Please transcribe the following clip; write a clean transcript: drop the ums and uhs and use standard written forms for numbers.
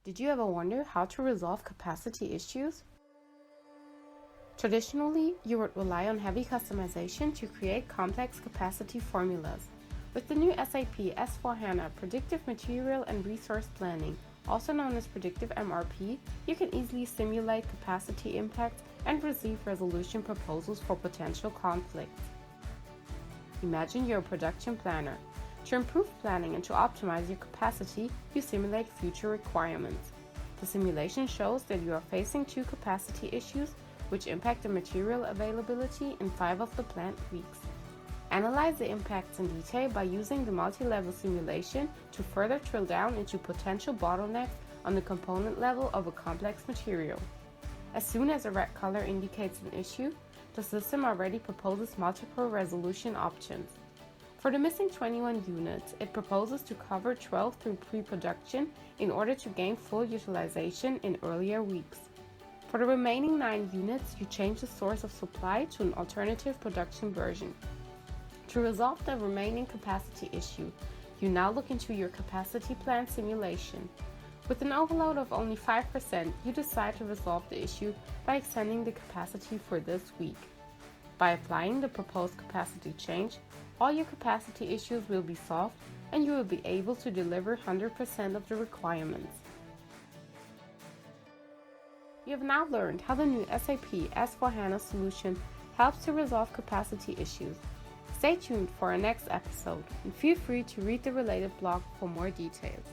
Did you ever wonder how to resolve capacity issues? Traditionally, you would rely on heavy customization to create complex capacity formulas. With the new SAP S/4HANA Predictive Material and Resource Planning, also known as Predictive MRP, you can easily simulate capacity impacts and receive resolution proposals for potential conflicts. Imagine you're a production planner. To improve planning and to optimize your capacity, you simulate future requirements. The simulation shows that you are facing 2 capacity issues which impact the material availability in 5 of the planned weeks. Analyze the impacts in detail by using the multi-level simulation to further drill down into potential bottlenecks on the component level of a complex material. As soon as a red color indicates an issue, the system already proposes multiple resolution options. For the missing 21 units, it proposes to cover 12 through pre-production in order to gain full utilization in earlier weeks. For the remaining 9 units, you change the source of supply to an alternative production version. To resolve the remaining capacity issue, you now look into your capacity plan simulation. With an overload of only 5%, you decide to resolve the issue by extending the capacity for this week. By applying the proposed capacity change, all your capacity issues will be solved and you will be able to deliver 100% of the requirements. You have now learned how the new SAP S/4HANA solution helps to resolve capacity issues. Stay tuned for our next episode and feel free to read the related blog for more details.